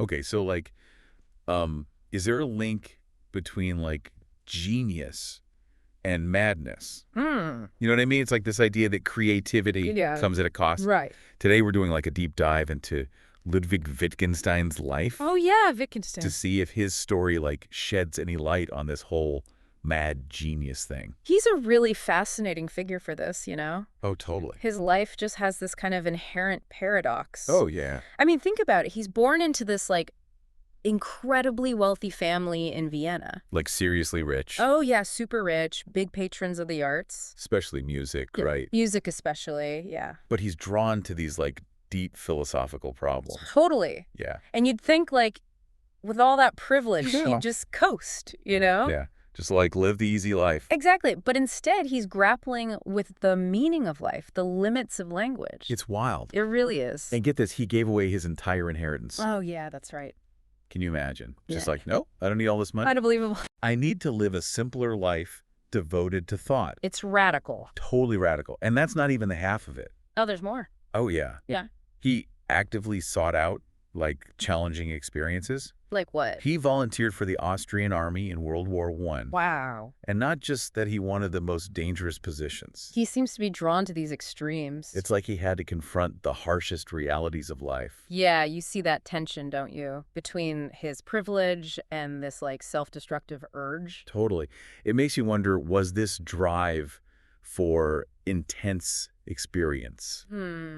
Okay, so like, is there a link between like genius and madness? Hmm. You know what I mean? It's like this idea that creativity Yeah. comes at a cost. Right. Today we're doing like a deep dive into Ludwig Wittgenstein's life Oh, yeah, Wittgenstein. to see if his story like sheds any light on this whole mad genius thing. He's a really fascinating figure for this, you know? Oh, totally. His life just has this kind of inherent paradox. Oh, yeah. I mean, think about it. He's born into this, like, incredibly wealthy family in Vienna. Like seriously rich. Oh, yeah, super rich, big patrons of the arts. Especially music, Yeah, right? music especially, yeah. But he's drawn to these like deep philosophical problems. Totally. Yeah. And you'd think, like, with all that privilege, Yeah. he'd just coast, you know? Yeah. Just like live the easy life. Exactly. But instead, he's grappling with the meaning of life, the limits of language. It's wild. It really is. And get this, he gave away his entire inheritance. Oh, yeah, that's right. Can you imagine? Just Yeah. like, no, I don't need all this money. Unbelievable. I need to live a simpler life devoted to thought. It's radical. Totally radical. And that's not even the half of it. Oh, there's more. Oh, yeah. Yeah. He actively sought out like challenging experiences. Like what? He volunteered for the Austrian army in World War I. Wow. And not just that he wanted the most dangerous positions. He seems to be drawn to these extremes. It's like he had to confront the harshest realities of life. Yeah, you see that tension, don't you? Between his privilege and this, like, self-destructive urge. Totally. It makes you wonder, was this drive for intense experience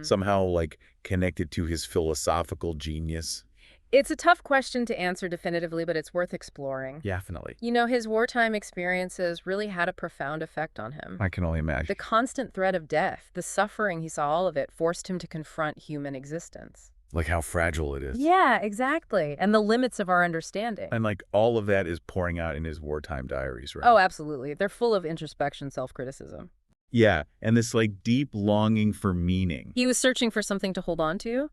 somehow like connected to his philosophical genius? It's a tough question to answer definitively, but it's worth exploring. Definitely. You know, his wartime experiences really had a profound effect on him. I can only imagine. The constant threat of death, the suffering, he saw all of it, forced him to confront human existence. Like how fragile it is. Yeah, exactly. And the limits of our understanding. And like all of that is pouring out in his wartime diaries, right? Oh, absolutely. They're full of introspection, self-criticism. Yeah, and this like deep longing for meaning. He was searching for something to hold on to.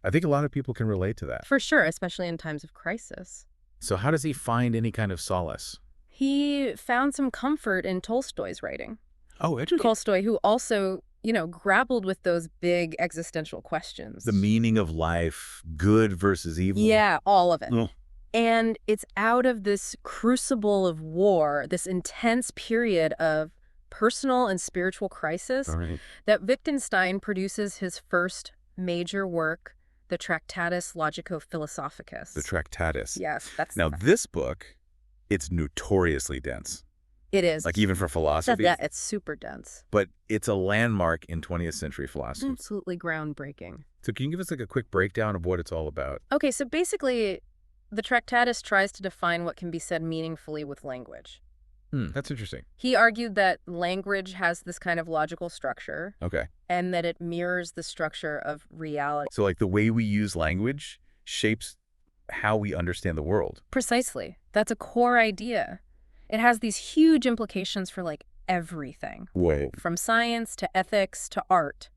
I think a lot of people can relate to that. For sure, especially in times of crisis. So how does he find any kind of solace? He found some comfort in Tolstoy's writing. Oh, interesting. Tolstoy, who also, you know, grappled with those big existential questions. The meaning of life, good versus evil. Yeah, all of it. Oh. And it's out of this crucible of war, this intense period of personal and spiritual crisis, All right. that Wittgenstein produces his first major work, theTractatus Logico-Philosophicus. theTractatus. Yes, that's Now, this book, it's notoriously dense. it is. Like even for philosophy. Yeah, it's super dense. But it's a landmark in 20th century philosophy. Absolutely groundbreaking. So can you give us like a quick breakdown of what it's all about? Okay, so basically, the Tractatus tries to define what can be said meaningfully with language. That's interesting. He argued that language has this kind of logical structure Okay. and that it mirrors the structure of reality. So like the way we use language shapes how we understand the world. Precisely. That's a core idea. It has these huge implications for, like, everything, Whoa. from science to ethics to art.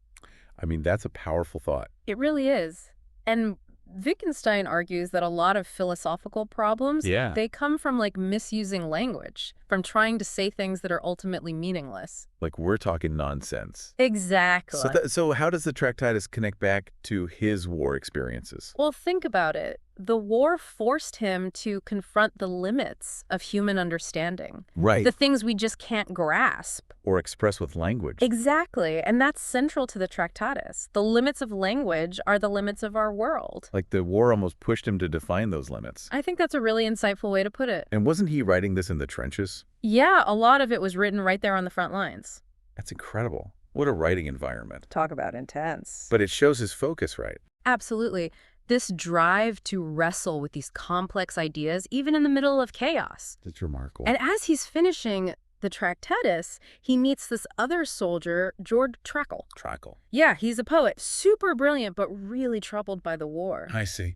I mean, that's a powerful thought. It really is. And Wittgenstein argues that a lot of philosophical problems, Yeah. they come from, like, misusing language, from trying to say things that are ultimately meaningless. Like we're talking nonsense. Exactly. So how does the Tractatus connect back to his war experiences? Well, think about it. The war forced him to confront the limits of human understanding. Right. The things we just can't grasp. Or express with language. Exactly. And that's central to the Tractatus. The limits of language are the limits of our world. Like the war almost pushed him to define those limits. I think that's a really insightful way to put it. And wasn't he writing this in the trenches? Yeah, a lot of it was written right there on the front lines. That's incredible. What a writing environment. Talk about intense. But it shows his focus, right? Absolutely. This drive to wrestle with these complex ideas, even in the middle of chaos. It's remarkable. And as he's finishing the Tractatus, he meets this other soldier, George Trakl. Trakl. Yeah, he's a poet. Super brilliant, but really troubled by the war. I see.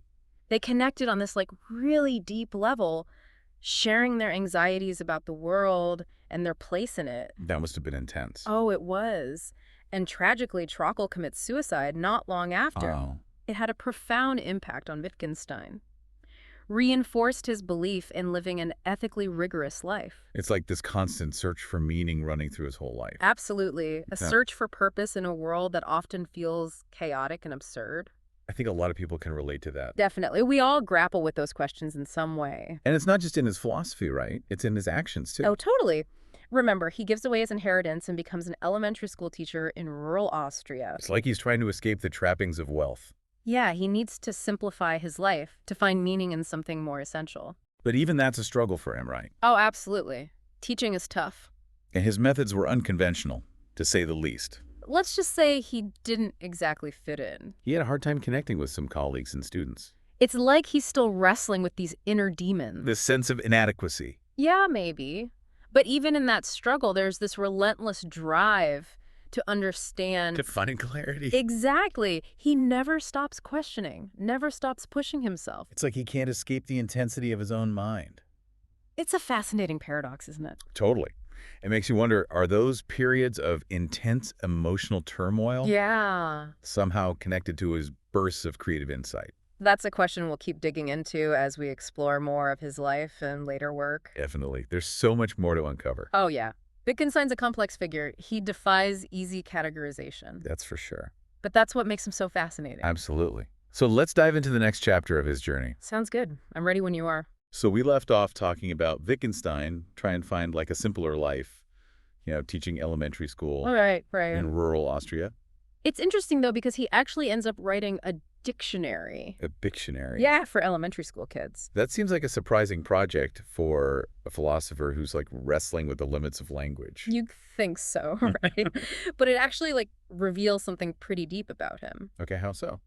They connected on this, like, really deep level, sharing their anxieties about the world and their place in it. That must have been intense. Oh, it was. And tragically, Trakl commits suicide not long after. Oh. It had a profound impact on Wittgenstein. Reinforced his belief in living an ethically rigorous life. It's like this constant search for meaning running through his whole life. Absolutely. A Yeah. search for purpose in a world that often feels chaotic and absurd. I think a lot of people can relate to that. Definitely. We all grapple with those questions in some way. And it's not just in his philosophy, right? It's in his actions, too. Oh, totally. Remember, he gives away his inheritance and becomes an elementary school teacher in rural Austria. It's like he's trying to escape the trappings of wealth. Yeah, he needs to simplify his life to find meaning in something more essential. But even that's a struggle for him, right? Oh, absolutely. Teaching is tough. And his methods were unconventional, to say the least. Let's just say he didn't exactly fit in. He had a hard time connecting with some colleagues and students. It's like he's still wrestling with these inner demons. This sense of inadequacy. Yeah, maybe. But even in that struggle, there's this relentless drive to understand. To find clarity. Exactly. He never stops questioning, never stops pushing himself. It's like he can't escape the intensity of his own mind. It's a fascinating paradox, isn't it? Totally. It makes you wonder, are those periods of intense emotional turmoil somehow connected to his bursts of creative insight? That's a question we'll keep digging into as we explore more of his life and later work. Definitely. There's so much more to uncover. Oh, yeah. Wittgenstein's a complex figure. He defies easy categorization. That's for sure. But that's what makes him so fascinating. Absolutely. So let's dive into the next chapter of his journey. Sounds good. I'm ready when you are. So we left off talking about Wittgenstein trying to find like a simpler life, teaching elementary school Right. in rural Austria. It's interesting, though, because he actually ends up writing a dictionary. A dictionary? Yeah, for elementary school kids. That seems like a surprising project for a philosopher who's like wrestling with the limits of language. You'd think so, right? But it actually reveals something pretty deep about him. Okay, how so?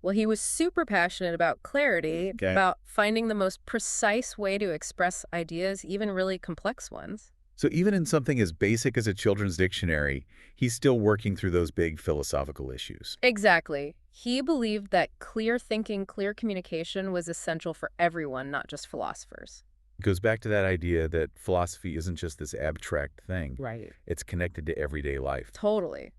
Well, he was super passionate about clarity, about finding the most precise way to express ideas, even really complex ones. So even in something as basic as a children's dictionary, he's still working through those big philosophical issues. Exactly. He believed that clear thinking, clear communication was essential for everyone, not just philosophers. It goes back to that idea that philosophy isn't just this abstract thing. Right. It's connected to everyday life. Totally.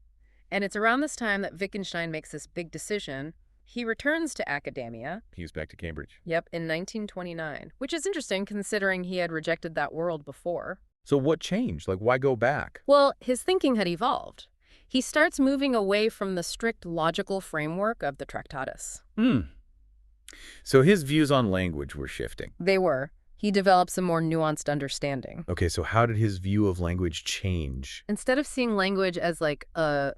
And it's around this time that Wittgenstein makes this big decision. He returns to academia. He was back to Cambridge. Yep, in 1929, which is interesting considering he had rejected that world before. So what changed? Why go back? Well, his thinking had evolved. He starts moving away from the strict logical framework of the Tractatus. So his views on language were shifting. They were. He develops a more nuanced understanding. Okay, so how did his view of language change? Instead of seeing language as a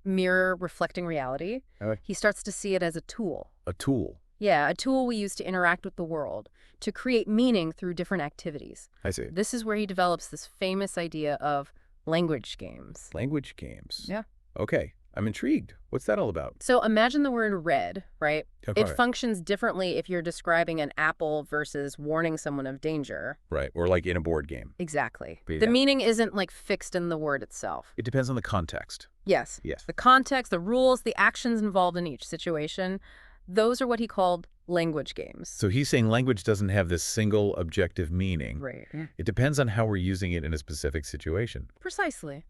mirror reflecting reality, he starts to see it as a tool. A tool? Yeah, a tool we use to interact with the world, to create meaning through different activities. I see. This is where he develops this famous idea of language games. Language games? Yeah. Okay, I'm intrigued. What's that all about? So imagine the word red, right? Okay. It functions differently if you're describing an apple versus warning someone of danger. Right, or like in a board game. Exactly. Yeah. The meaning isn't fixed in the word itself. It depends on the context. Yes. Yes. The context, the rules, the actions involved in each situation, those are what he called language games. So he's saying language doesn't have this single objective meaning. Right. It depends on how we're using it in a specific situation. Precisely.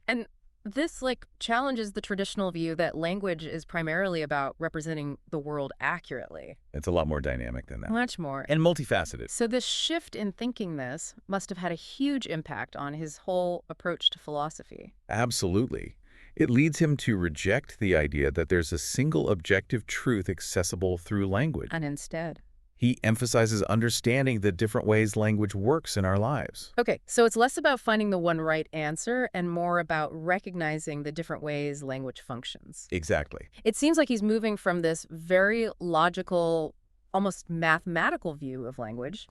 And this challenges the traditional view that language is primarily about representing the world accurately. It's a lot more dynamic than that. Much more. And multifaceted. So this shift in thinking this must have had a huge impact on his whole approach to philosophy. Absolutely. It leads him to reject the idea that there's a single objective truth accessible through language. And instead, he emphasizes understanding the different ways language works in our lives. Okay, so it's less about finding the one right answer and more about recognizing the different ways language functions. Exactly. It seems like he's moving from this very logical, almost mathematical view of language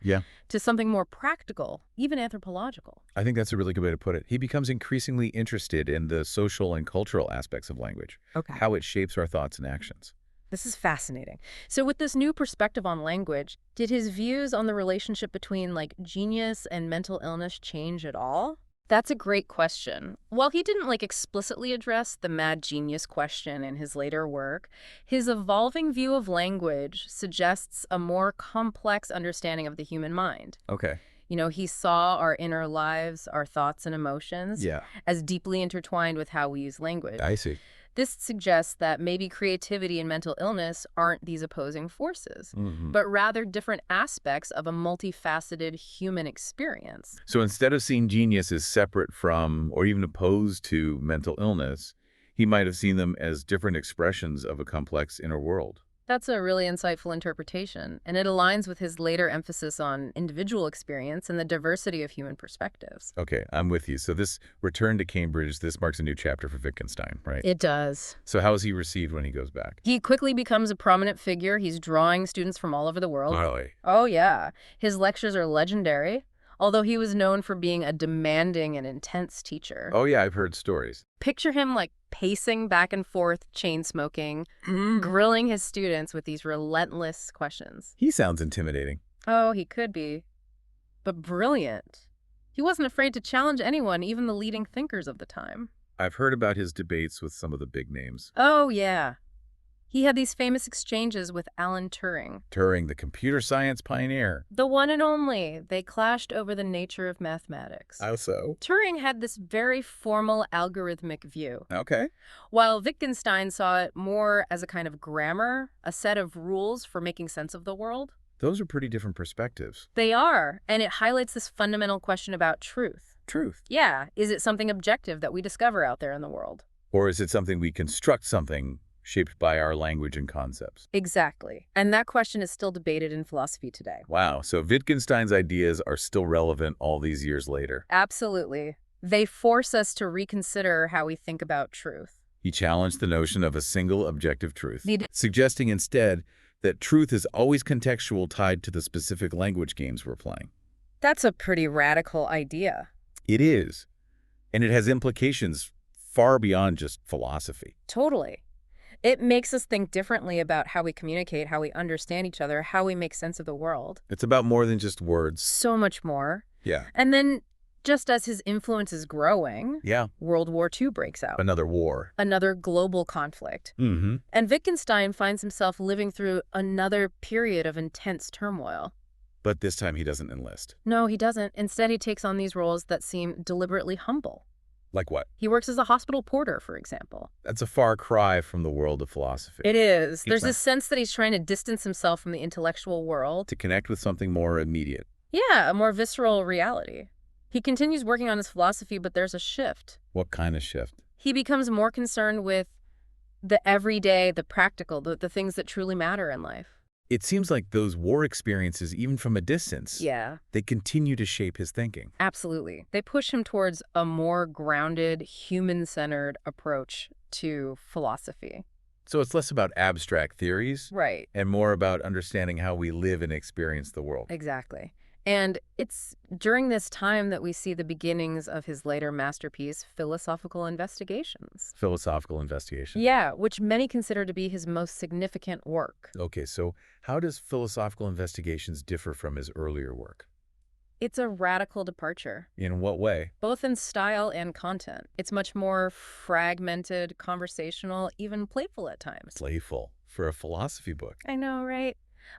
to something more practical, even anthropological. I think that's a really good way to put it. He becomes increasingly interested in the social and cultural aspects of language, how it shapes our thoughts and actions. This is fascinating. So with this new perspective on language, did his views on the relationship between genius and mental illness change at all? That's a great question. While he didn't explicitly address the mad genius question in his later work, his evolving view of language suggests a more complex understanding of the human mind. Okay. He saw our inner lives, our thoughts and emotions as deeply intertwined with how we use language. I see. This suggests that maybe creativity and mental illness aren't these opposing forces, but rather different aspects of a multifaceted human experience. So instead of seeing genius as separate from or even opposed to mental illness, he might have seen them as different expressions of a complex inner world. That's a really insightful interpretation, and it aligns with his later emphasis on individual experience and the diversity of human perspectives. Okay, I'm with you. So this return to Cambridge, this marks a new chapter for Wittgenstein, right? It does. So how is he received when he goes back? He quickly becomes a prominent figure. He's drawing students from all over the world. Really? Oh, yeah. His lectures are legendary, although he was known for being a demanding and intense teacher. Oh, yeah, I've heard stories. Picture him like pacing back and forth, chain smoking, grilling his students with these relentless questions. He sounds intimidating. Oh, he could be, but brilliant. He wasn't afraid to challenge anyone, even the leading thinkers of the time. I've heard about his debates with some of the big names. Oh, yeah. He had these famous exchanges with Alan Turing. Turing, the computer science pioneer. The one and only. They clashed over the nature of mathematics. How so? Turing had this very formal algorithmic view, Okay. while Wittgenstein saw it more as a kind of grammar, a set of rules for making sense of the world. Those are pretty different perspectives. They are, and it highlights this fundamental question about truth. Truth. Yeah, is it something objective that we discover out there in the world? Or is it something we construct something shaped by our language and concepts? Exactly. And that question is still debated in philosophy today. Wow, so Wittgenstein's ideas are still relevant all these years later. Absolutely. They force us to reconsider how we think about truth. He challenged the notion of a single objective truth, suggesting instead that truth is always contextual, tied to the specific language games we're playing. That's a pretty radical idea. It is, and it has implications far beyond just philosophy. Totally. It makes us think differently about how we communicate, how we understand each other, how we make sense of the world. It's about more than just words. So much more. Yeah. And then, just as his influence is growing, Yeah. World War II breaks out. Another war. Another global conflict. Mm-hmm. And Wittgenstein finds himself living through another period of intense turmoil. But this time he doesn't enlist. No, he doesn't. Instead, he takes on these roles that seem deliberately humble. Like what? He works as a hospital porter, for example. That's a far cry from the world of philosophy. It is. He's There's not- this sense that he's trying to distance himself from the intellectual world. To connect with something more immediate. Yeah, a more visceral reality. He continues working on his philosophy, but there's a shift. What kind of shift? He becomes more concerned with the everyday, the practical, the things that truly matter in life. It seems like those war experiences, even from a distance, Yeah, they continue to shape his thinking. absolutely. They push him towards a more grounded, human-centered approach to philosophy. So it's less about abstract theories Right, and more about understanding how we live and experience the world. exactly. And it's during this time that we see the beginnings of his later masterpiece, Philosophical Investigations. Philosophical investigation. Yeah, which many consider to be his most significant work. Okay, so how does Philosophical Investigations differ from his earlier work? It's a radical departure, In what way? both in style and content. It's much more fragmented, conversational, even playful at times. Playful for a philosophy book. I know, right?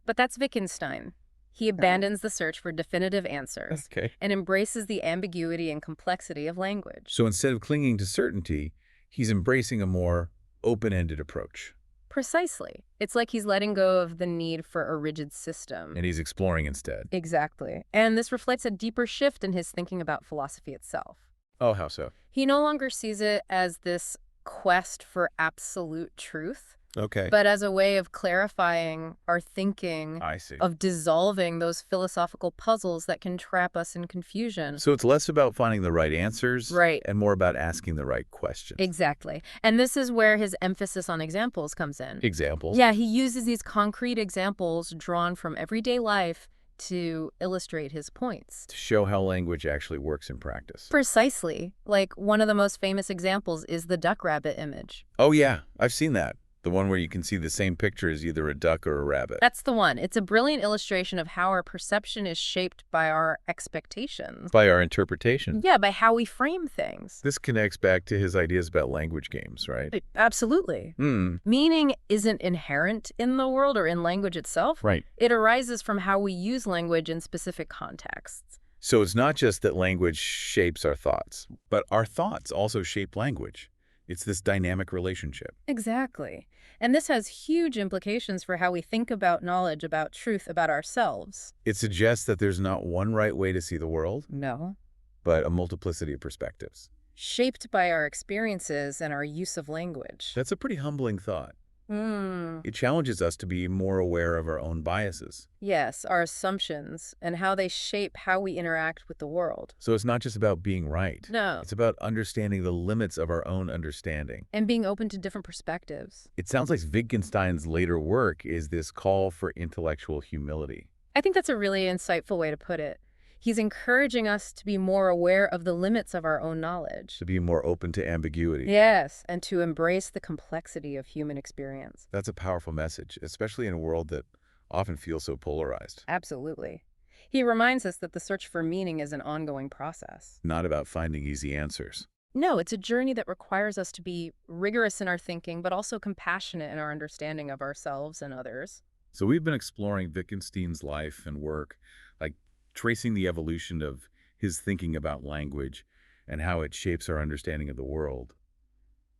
But that's Wittgenstein. He abandons the search for definitive answers Okay. and embraces the ambiguity and complexity of language. So instead of clinging to certainty, he's embracing a more open-ended approach. Precisely. It's like he's letting go of the need for a rigid system. And he's exploring instead. Exactly. And this reflects a deeper shift in his thinking about philosophy itself. Oh, how so? He no longer sees it as this quest for absolute truth, Okay. but as a way of clarifying our thinking, I see. of dissolving those philosophical puzzles that can trap us in confusion. So it's less about finding the right answers Right. and more about asking the right questions. Exactly. And this is where his emphasis on examples comes in. Examples? Yeah, he uses these concrete examples drawn from everyday life to illustrate his points. To show how language actually works in practice. Precisely. Like, one of the most famous examples is the duck rabbit image. Oh, yeah. I've seen that. The one where you can see the same picture as either a duck or a rabbit. That's the one. It's a brilliant illustration of how our perception is shaped by our expectations. By our interpretation. Yeah, by how we frame things. This connects back to his ideas about language games, right? Absolutely. Meaning isn't inherent in the world or in language itself. Right. It arises from how we use language in specific contexts. So it's not just that language shapes our thoughts, but our thoughts also shape language. It's this dynamic relationship. Exactly. And this has huge implications for how we think about knowledge, about truth, about ourselves. It suggests that there's not one right way to see the world, No. but a multiplicity of perspectives. Shaped by our experiences and our use of language. That's a pretty humbling thought. Hmm. It challenges us to be more aware of our own biases. Yes, our assumptions and how they shape how we interact with the world. So it's not just about being right. No. It's about understanding the limits of our own understanding. And being open to different perspectives. It sounds like Wittgenstein's later work is this call for intellectual humility. I think that's a really insightful way to put it. He's encouraging us to be more aware of the limits of our own knowledge. To be more open to ambiguity. Yes, and to embrace the complexity of human experience. That's a powerful message, especially in a world that often feels so polarized. Absolutely. He reminds us that the search for meaning is an ongoing process. Not about finding easy answers. No, it's a journey that requires us to be rigorous in our thinking, but also compassionate in our understanding of ourselves and others. So we've been exploring Wittgenstein's life and work, like tracing the evolution of his thinking about language and how it shapes our understanding of the world.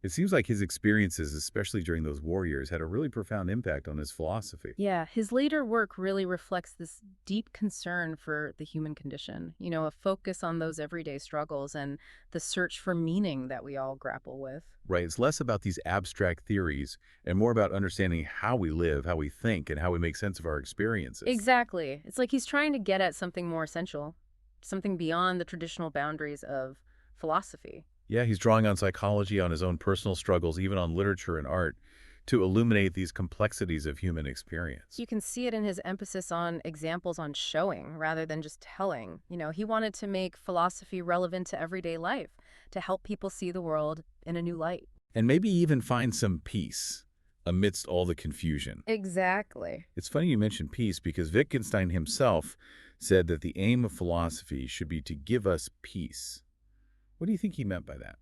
It seems like his experiences, especially during those war years, had a really profound impact on his philosophy. Yeah, his later work really reflects this deep concern for the human condition, a focus on those everyday struggles and the search for meaning that we all grapple with. Right, it's less about these abstract theories and more about understanding how we live, how we think, and how we make sense of our experiences. Exactly. It's like he's trying to get at something more essential, something beyond the traditional boundaries of philosophy. Yeah, he's drawing on psychology, on his own personal struggles, even on literature and art, to illuminate these complexities of human experience. You can see it in his emphasis on examples on showing rather than just telling. He wanted to make philosophy relevant to everyday life, to help people see the world in a new light. And maybe even find some peace amidst all the confusion. Exactly. It's funny you mention peace because Wittgenstein himself said that the aim of philosophy should be to give us peace. What do you think he meant by that?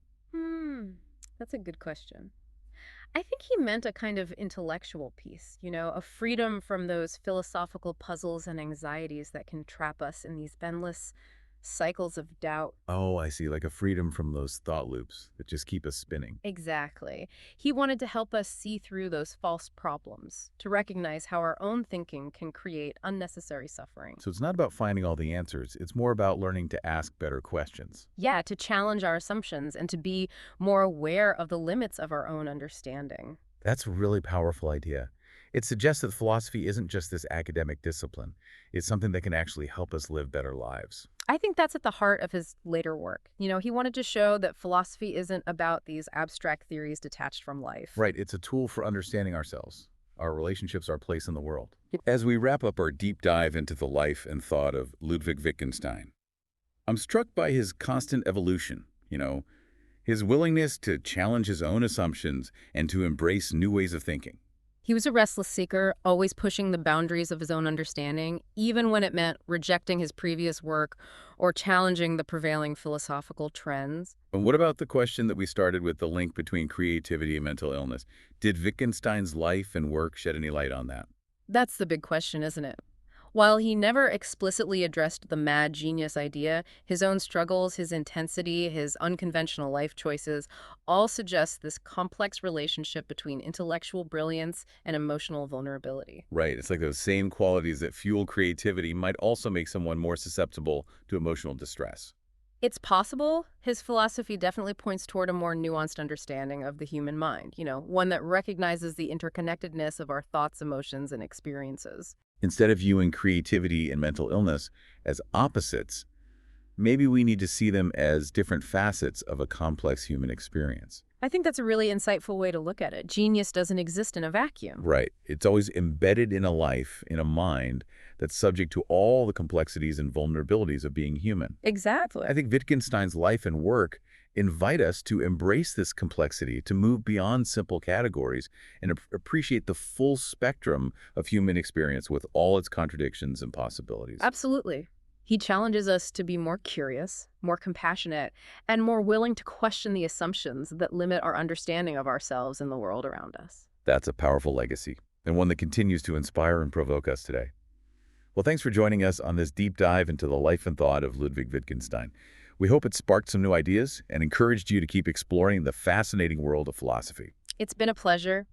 That's a good question. I think he meant a kind of intellectual peace, a freedom from those philosophical puzzles and anxieties that can trap us in these endless cycles of doubt. Oh, I see, like a freedom from those thought loops that just keep us spinning. Exactly. He wanted to help us see through those false problems, to recognize how our own thinking can create unnecessary suffering. So it's not about finding all the answers. It's more about learning to ask better questions. Yeah, to challenge our assumptions and to be more aware of the limits of our own understanding. That's a really powerful idea. It suggests that philosophy isn't just this academic discipline. It's something that can actually help us live better lives. I think that's at the heart of his later work. He wanted to show that philosophy isn't about these abstract theories detached from life. Right, it's a tool for understanding ourselves, our relationships, our place in the world. As we wrap up our deep dive into the life and thought of Ludwig Wittgenstein, I'm struck by his constant evolution, his willingness to challenge his own assumptions and to embrace new ways of thinking. He was a restless seeker, always pushing the boundaries of his own understanding, even when it meant rejecting his previous work or challenging the prevailing philosophical trends. And what about the question that we started with, the link between creativity and mental illness? Did Wittgenstein's life and work shed any light on that? That's the big question, isn't it? While he never explicitly addressed the mad genius idea, his own struggles, his intensity, his unconventional life choices all suggest this complex relationship between intellectual brilliance and emotional vulnerability. Right, it's like those same qualities that fuel creativity might also make someone more susceptible to emotional distress. It's possible. His philosophy definitely points toward a more nuanced understanding of the human mind, one that recognizes the interconnectedness of our thoughts, emotions, and experiences. Instead of viewing creativity and mental illness as opposites, maybe we need to see them as different facets of a complex human experience. I think that's a really insightful way to look at it. Genius doesn't exist in a vacuum. Right. It's always embedded in a life, in a mind, that's subject to all the complexities and vulnerabilities of being human. Exactly. I think Wittgenstein's life and work invite us to embrace this complexity, to move beyond simple categories and appreciate the full spectrum of human experience with all its contradictions and possibilities. Absolutely. He challenges us to be more curious, more compassionate, and more willing to question the assumptions that limit our understanding of ourselves and the world around us. That's a powerful legacy, and one that continues to inspire and provoke us today. Well, thanks for joining us on this deep dive into the life and thought of Ludwig Wittgenstein. We hope it sparked some new ideas and encouraged you to keep exploring the fascinating world of philosophy. It's been a pleasure.